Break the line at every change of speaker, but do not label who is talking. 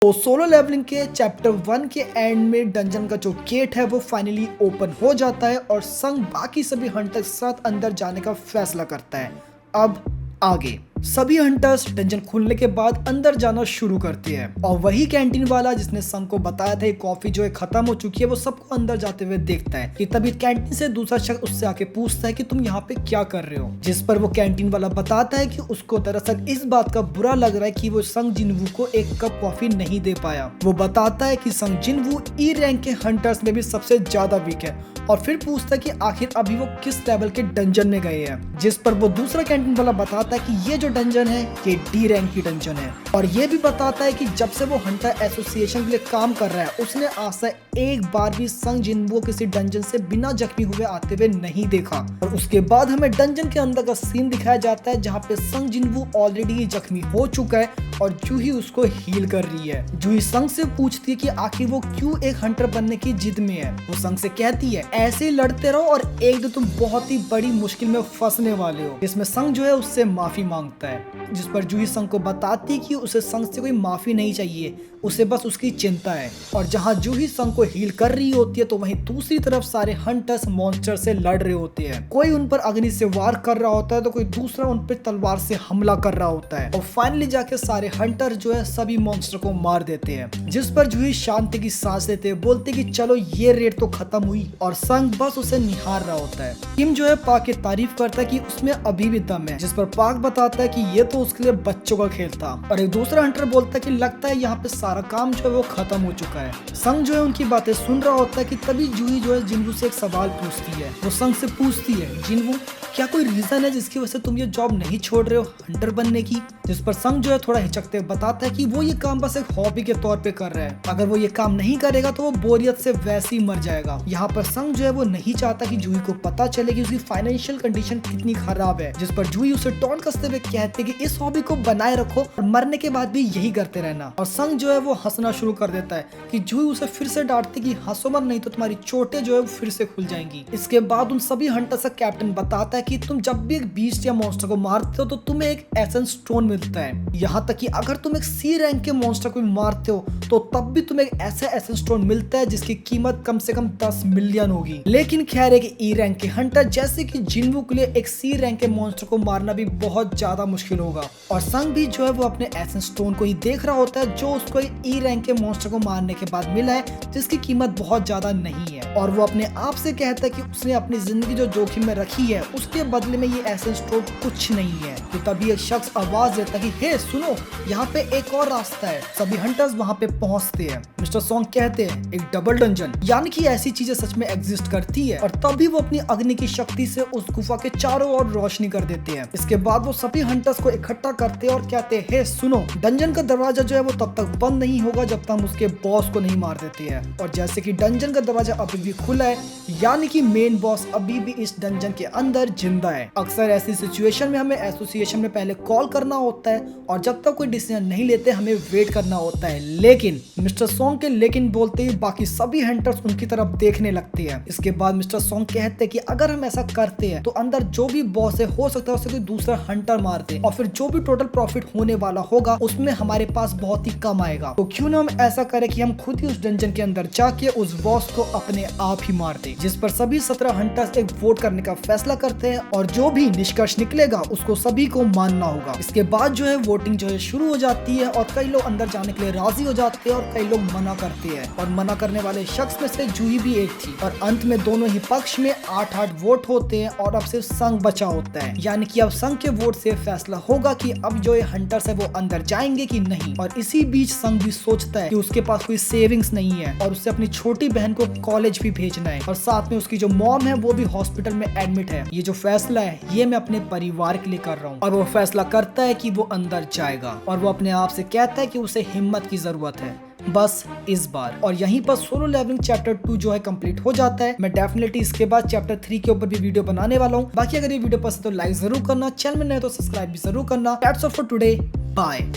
तो solo levelling के chapter 1 के एंड में डंजन का जो गेट है वो फाइनली ओपन हो जाता है और संग बाकी सभी हंटर के साथ अंदर जाने का फैसला करता है। अब आगे सभी हंटर्स डंजन खुलने के बाद अंदर जाना शुरू करते हैं और वही कैंटीन वाला जिसने संग को बताया था कॉफी जो है खत्म हो चुकी है वो सबको अंदर जाते हुए देखता है कि तभी कैंटीन से दूसरा शख्स उससे आके पूछता है कि तुम यहाँ पे क्या कर रहे हो, जिस पर वो कैंटीन वाला बताता है कि उसको दरअसल इस बात का बुरा लग रहा है कि वो संग जिनवू को एक कप कॉफी नहीं दे पाया। वो बताता है कि संग जिनवू ई रैंक के हंटर्स में भी सबसे ज्यादा वीक है और फिर पूछता है कि आखिर अभी वो किस लेवल के डंजन में गए हैं, जिस पर वो दूसरा कैंटीन वाला बताता है कि ये जो डंजन है ये डी रैंक की डंजन है और ये भी बताता है कि जब से वो हंटर एसोसिएशन के लिए काम कर रहा है उसने आज तक एक बार भी संग जिनवू को किसी डंजन से बिना जख्मी हुए आते हुए नहीं देखा। और उसके बाद हमें डंजन के अंदर का सीन दिखाया जाता है जहाँ पे संग जिनवू ऑलरेडी जख्मी हो चुका है और जूही उसको हील कर रही है। जूही संग से पूछती है कि आखिर वो क्यों एक हंटर बनने की जिद में है। वो संग से कहती है ऐसे ही लड़ते रहो और एक दिन तुम बहुत ही बड़ी मुश्किल में फंसने वाले हो। इसमें संग जो है उससे माफी मांगता है, जिस पर जूही संग को बताती कि उसे संग से कोई माफी नहीं चाहिए, उसे बस उसकी चिंता है। और जहां जूही संग को हील कर रही होती है तो वहीं दूसरी तरफ सारे हंटर्स मॉन्स्टर से लड़ रहे होते हैं। कोई उन पर अग्नि से वार कर रहा होता है तो कोई दूसरा उन पर तलवार से हमला कर रहा होता है और फाइनली जाके सारे हंटर जो है सभी मॉन्स्टर को मार देते हैं, जिस पर जूही शांति की सांस लेते हैं, बोलते कि चलो ये रेड तो खत्म हुई और संग बस उसे निहार रहा होता है। किम जो है पाक की तारीफ करता है कि उसमें अभी भी दम है, जिस पर पाक बताता है कि ये तो उसके लिए बच्चों का खेल था। और एक दूसरा हंटर बोलता है कि लगता है यहाँ पे सारा काम जो है वो खत्म हो चुका है। संग जो है उनकी बातें सुन रहा होता है कि तभी जूही जो है जिनवू से एक सवाल पूछती है। वो संग से पूछती है जिनवू क्या कोई रीजन है जिसकी वजह से तुम ये जॉब नहीं छोड़ रहे हो हंटर बनने की, जिस पर संग जो है थोड़ा हिचकते बताता है कि वो ये काम बस एक हॉबी के तौर पे कर रहा है, अगर वो ये काम नहीं करेगा तो वो बोरियत से वैसे ही मर जाएगा। यहाँ पर संग जो है वो नहीं चाहता कि जूही को पता चले कि उसकी फाइनेंशियल कंडीशन कितनी खराब है, जिस पर जूही उसे टॉन्ट कसते हुए कहते कि इस हॉबी को बनाए रखो और मरने के बाद भी यही करते रहना। और संग जो है वो हंसना शुरू कर देता है कि जूही उसे फिर से डांटती कि हंसो मत नहीं तो तुम्हारी चोटें जो है वो फिर से खुल जाएंगी। इसके बाद उन सभी हंटर्स का कैप्टन बताता है कि तुम जब भी एक बीस्ट या मॉन्स्टर को मारते हो तो तुम्हें एक एसेंस स्टोन मिलता है, यहाँ तक कि अगर तुम एक सी रैंक के मॉन्स्टर को मारते हो तो तब भी तुम्हें एक ऐसा एसेंस स्टोन मिलता है जिसकी कीमत कम से कम 10 मिलियन होगी। लेकिन खैर एक ई रैंक के हंटर जैसे कि जिनवू के लिए एक सी रैंक के मॉन्स्टर को मारना भी बहुत ज्यादा मुश्किल होगा और संग भी जो है वो अपने एसेंस स्टोन को ही देख रहा होता है जो उसको ई रैंक के मॉन्स्टर को मारने के बाद मिला है, जिसकी कीमत बहुत ज्यादा नहीं है। और वो अपने आप से कहता है कि उसने अपनी जिंदगी जो जोखिम में रखी है उसके बदले में ये एसेंस स्टोन कुछ नहीं है। तो तभी एक शख्स आवाज देता है कि हे सुनो, यहाँ पे एक और रास्ता है। सभी हंटर्स वहाँ पे पहुँचते हैं। मिस्टर सॉन्ग कहते हैं एक डबल डंजन, यानी कि ऐसी चीजें सच में एग्जिस्ट करती है। और तभी वो अपनी अग्नि की शक्ति से उस गुफा के चारों ओर रोशनी कर देते हैं। इसके बाद वो सभी हंटर्स को इकट्ठा करते हैं और कहते हैं हे सुनो, डंजन का दरवाजा जो है वो तब तक बंद नहीं होगा जब तक हम उसके बॉस को नहीं मार देते हैं। और जैसे कि डंजन का दरवाजा अभी भी खुला है, यानी कि मेन बॉस अभी भी इस डंजन के अंदर जिंदा है। अक्सर ऐसी सिचुएशन में हमें एसोसिएशन में पहले कॉल करना होता है और जब तक कोई डिसीजन नहीं लेते हमें वेट करना होता है। लेकिन मिस्टर सॉन्ग के लेकिन बोलते ही बाकी सभी हंटर्स उनकी तरफ देखने लगते हैं। इसके बाद मिस्टर सॉन्ग कहते हैं कि अगर हम ऐसा करते हैं तो अंदर जो भी बॉस है हो सकता है उसे कोई दूसरा हंटर मार दे और फिर जो भी टोटल प्रॉफिट होने वाला होगा उसमें हमारे पास बहुत ही कम आएगा। तो क्यों ना हम ऐसा करें कि हम खुद ही उस डंजन के अंदर जाके उस बॉस को अपने आप ही मार दे। जिस पर सभी 17 हंटर्स एक वोट करने का फैसला करते हैं और जो भी निष्कर्ष निकलेगा उसको सभी को मानना होगा। इसके बाद जो है वोटिंग जो है शुरू हो जाती है और कई लोग अंदर जाने के लिए राजी हो जाते हैं और कई लोग मना करते हैं और मना करने वाले शख्स में से जूही भी एक थी। और अंत में दोनों ही पक्ष में 8-8 वोट होते हैं और अब सिर्फ संग बचा होता है, यानी कि अब संग के वोट से फैसला होगा कि अब जो ये हंटर्स है वो अंदर जाएंगे कि नहीं। और इसी बीच संग भी सोचता है कि उसके पास कोई सेविंग्स नहीं है और उसे अपनी छोटी बहन को कॉलेज भी भेजना है और साथ में उसकी जो मॉम है वो भी हॉस्पिटल में एडमिट है। ये जो फैसला है ये मैं अपने परिवार के लिए कर रहा हूँ। और वो फैसला करता है कि वो अंदर जाएगा और वो अपने आप से कहता है कि उसे हिम्मत की जरूरत है बस इस बार। और यहीं पर सोलो लेवलिंग चैप्टर 2 जो है कंप्लीट हो जाता है। मैं डेफिनेटली इसके बाद चैप्टर 3 के ऊपर भी वीडियो बनाने वाला हूँ। बाकी अगर ये वीडियो पसंद तो लाइक जरूर करना, चैनल में नए तो सब्सक्राइब भी जरूर करना। That's all for today, bye.